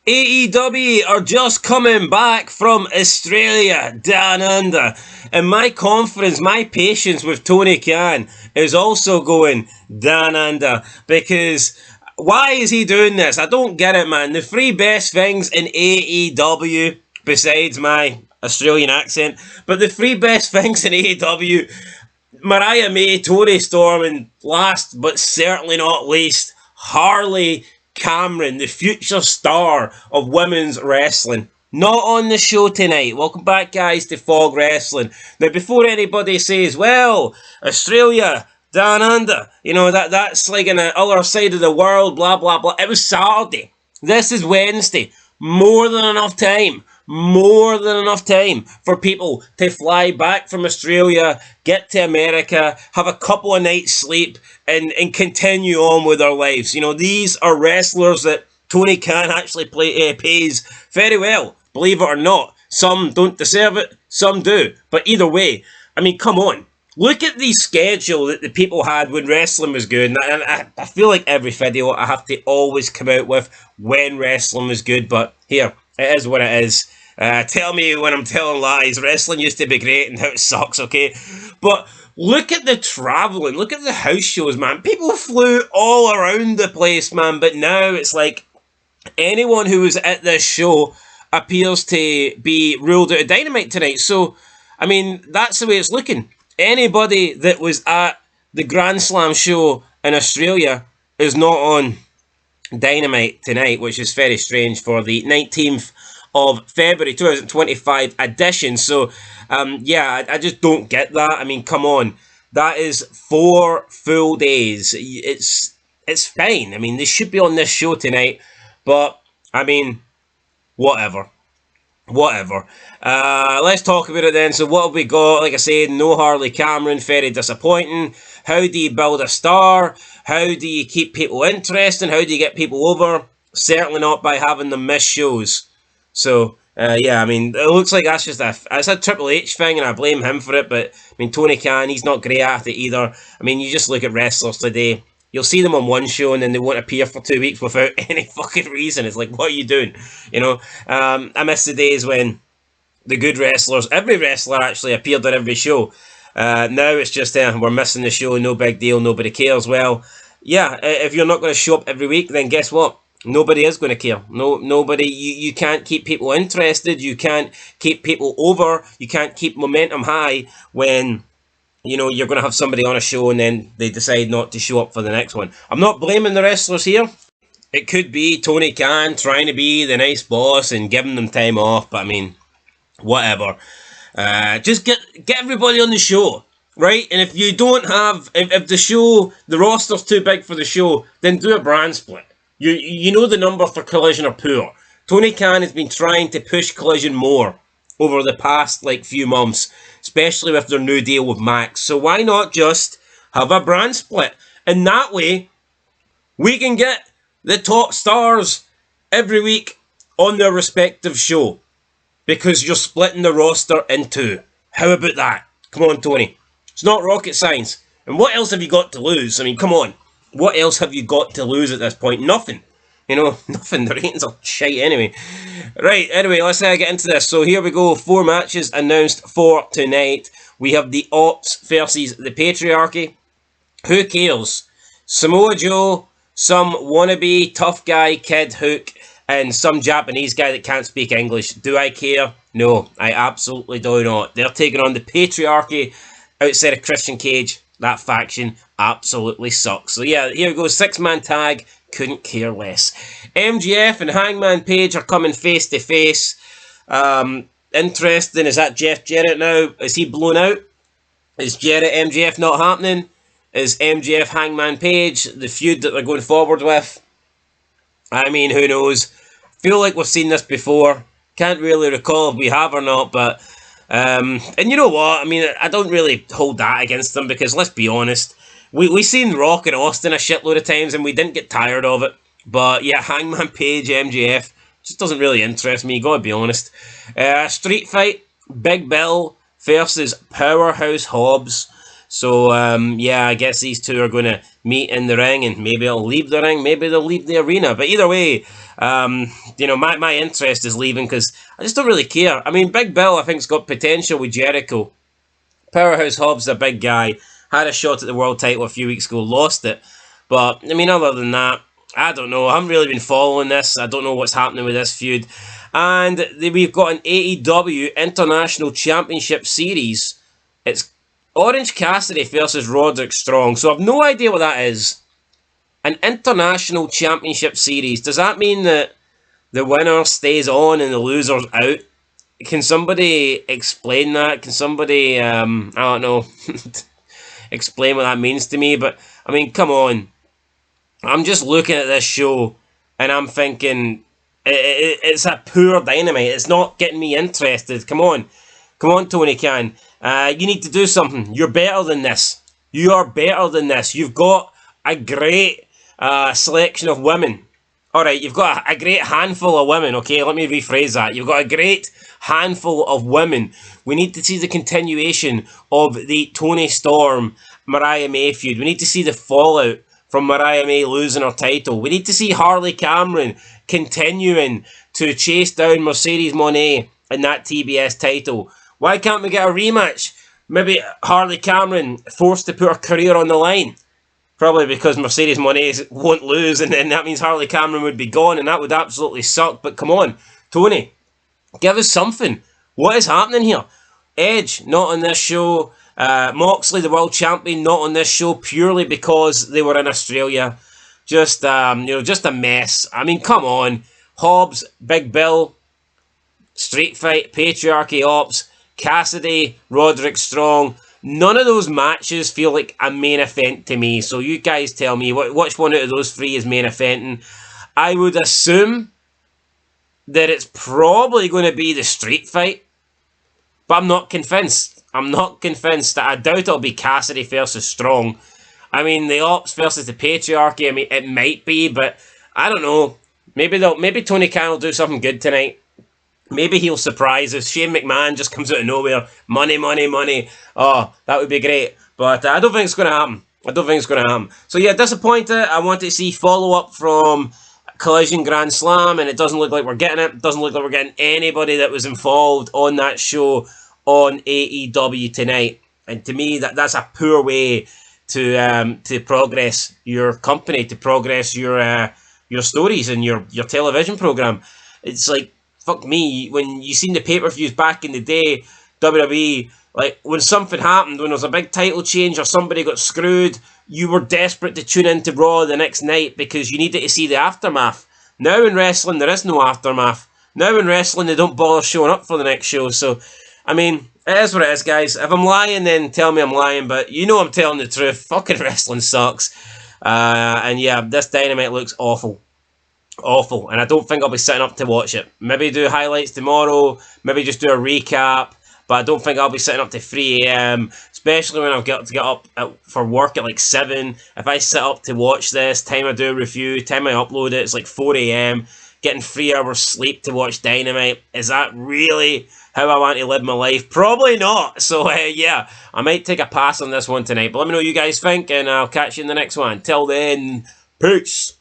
AEW are just coming back from Australia, down under. And my confidence, my patience with Tony Khan is also going down under. Because why is he doing this? I don't get it, man. The three best things in AEW, besides my Australian accent, but the three best things in AEW, Mariah May, Toni Storm, and last but certainly not least, Harley Cameron, the future star of women's wrestling. Not on the show tonight. Welcome back, guys, to Fog Wrestling. Now, before anybody says, well, Australia, down under, you know, that's like on the other side of the world, blah, blah, blah. It was Saturday. This is Wednesday. More than enough time. More than enough time for people to fly back from Australia, get to America, have a couple of nights sleep, and continue on with their lives. You know, these are wrestlers that Tony Khan actually pays very well, believe it or not. Some don't deserve it, some do. But either way, I mean, come on. Look at the schedule that the people had when wrestling was good. And I feel like every video I have to always come out with when wrestling was good. But here, it is what it is. Tell me when I'm telling lies. Wrestling used to be great and now it sucks, okay? But look at the travelling. Look at the house shows, man. People flew all around the place, man. But now it's like anyone who was at this show appears to be ruled out of Dynamite tonight. So, I mean, that's the way it's looking. Anybody that was at the Grand Slam show in Australia is not on Dynamite tonight, which is very strange for the 19th of February 2025 edition. So, yeah, I just don't get that. I mean, come on. That is 4 full days. It's fine. I mean, they should be on this show tonight. But, I mean, whatever. Let's talk about it then. So what have we got? Like I said, no Harley Cameron, very disappointing. How do you build a star? How do you keep people interested? How do you get people over? Certainly not by having them miss shows. So, yeah, I mean, it looks like that's just it's a Triple H thing, and I blame him for it, but, I mean, Tony Khan, he's not great at it either. I mean, you just look at wrestlers today, you'll see them on one show, and then they won't appear for 2 weeks without any fucking reason. It's like, what are you doing? You know, I miss the days when the good wrestlers, every wrestler actually appeared on every show. Now it's just, we're missing the show, no big deal, nobody cares. Well, yeah, if you're not going to show up every week, then guess what? Nobody is going to care. Nobody. You can't keep people interested. You can't keep people over. You can't keep momentum high when, you know, you're going to have somebody on a show and then they decide not to show up for the next one. I'm not blaming the wrestlers here. It could be Tony Khan trying to be the nice boss and giving them time off, but I mean, whatever. Just get everybody on the show, right? And if you don't have, if the show, the roster's too big for the show, then do a brand split. You know the number for Collision are poor. Tony Khan has been trying to push Collision more over the past few months, especially with their new deal with Max. So why not just have a brand split? And that way, we can get the top stars every week on their respective show. Because you're splitting the roster in two. How about that? Come on, Tony. It's not rocket science. And what else have you got to lose? I mean, come on. What else have you got to lose at this point? Nothing. You know, nothing. The ratings are shite anyway. Right, anyway, let's get into this. So here we go. 4 matches announced for tonight. We have the Ops versus the Patriarchy. Who cares? Samoa Joe, some wannabe tough guy, Kid Hook, and some Japanese guy that can't speak English. Do I care? No, I absolutely do not. They're taking on the Patriarchy outside of Christian Cage. That faction absolutely sucks. So yeah, here we go. 6-man tag. Couldn't care less. MJF and Hangman Page are coming face to face. Interesting. Is that Jeff Jarrett now? Is he blown out? Is Jarrett MJF not happening? Is MJF Hangman Page the feud that they're going forward with? I mean, who knows? Feel like we've seen this before. Can't really recall if we have or not, but and you know what? I mean, I don't really hold that against them because let's be honest, we seen Rock and Austin a shitload of times and we didn't get tired of it. But yeah, Hangman Page, MJF just doesn't really interest me. Gotta be honest. Street fight: Big Bill versus Powerhouse Hobbs. So, yeah, I guess these two are going to meet in the ring, and maybe they'll leave the ring, maybe they'll leave the arena. But either way, my interest is leaving because I just don't really care. I mean, Big Bill, I think, has got potential with Jericho. Powerhouse Hobbs, a big guy, had a shot at the world title a few weeks ago, lost it. But, I mean, other than that, I don't know. I haven't really been following this. I don't know what's happening with this feud. And we've got an AEW International Championship Series. It's Orange Cassidy versus Roderick Strong. So I've no idea what that is. An International Championship Series. Does that mean that the winner stays on and the loser's out? Can somebody explain that? Can somebody, I don't know, explain what that means to me? But, I mean, come on. I'm just looking at this show and I'm thinking it's a poor Dynamite. It's not getting me interested. Come on, Tony Khan. You need to do something. You're better than this. You are better than this. You've got a great selection of women. All right, you've got a great handful of women. Okay, let me rephrase that. You've got a great handful of women. We need to see the continuation of the Toni Storm, Mariah May feud. We need to see the fallout from Mariah May losing her title. We need to see Harley Cameron continuing to chase down Mercedes Moné in that TBS title. Why can't we get a rematch? Maybe Harley Cameron forced to put her career on the line. Probably because Mercedes Moné won't lose, and then that means Harley Cameron would be gone, and that would absolutely suck. But come on, Tony, give us something. What is happening here? Edge, not on this show. Moxley, the world champion, not on this show purely because they were in Australia. Just a mess. I mean, come on. Hobbs, Big Bill, Street Fight, Patriarchy Ops, Cassidy, Roderick Strong. None of those matches feel like a main event to me. So you guys tell me, which one out of those three is main eventing? I would assume that it's probably going to be the Street Fight. But I'm not convinced. I doubt it'll be Cassidy versus Strong. I mean, the Ops versus the Patriarchy, I mean, it might be, but I don't know. Maybe Tony Khan will do something good tonight. Maybe he'll surprise us. Shane McMahon just comes out of nowhere. Money, money, money. Oh, that would be great. But I don't think it's going to happen. So yeah, disappointed. I want to see follow-up from Collision Grand Slam, and it doesn't look like we're getting it. It doesn't look like we're getting anybody that was involved on that show on AEW tonight. And to me, that's a poor way to progress your company, to progress your stories and your television program. It's like, fuck me, when you seen the pay-per-views back in the day, WWE, like when something happened, when there was a big title change or somebody got screwed, you were desperate to tune into Raw the next night because you needed to see the aftermath. Now in wrestling, there is no aftermath. Now in wrestling, they don't bother showing up for the next show. So, I mean, it is what it is, guys. If I'm lying, then tell me I'm lying, but you know I'm telling the truth. Fucking wrestling sucks. And yeah, this Dynamite looks awful. Awful. And I don't think I'll be sitting up to watch it. Maybe do highlights tomorrow. Maybe just do a recap. But I don't think I'll be sitting up to 3 a.m. Especially when I've got to get up for work at like 7. If I sit up to watch this, time I do a review, time I upload it, it's like 4 a.m. Getting 3 hours sleep to watch Dynamite. Is that really how I want to live my life? Probably not. So yeah, I might take a pass on this one tonight. But let me know what you guys think, and I'll catch you in the next one. Till then, peace.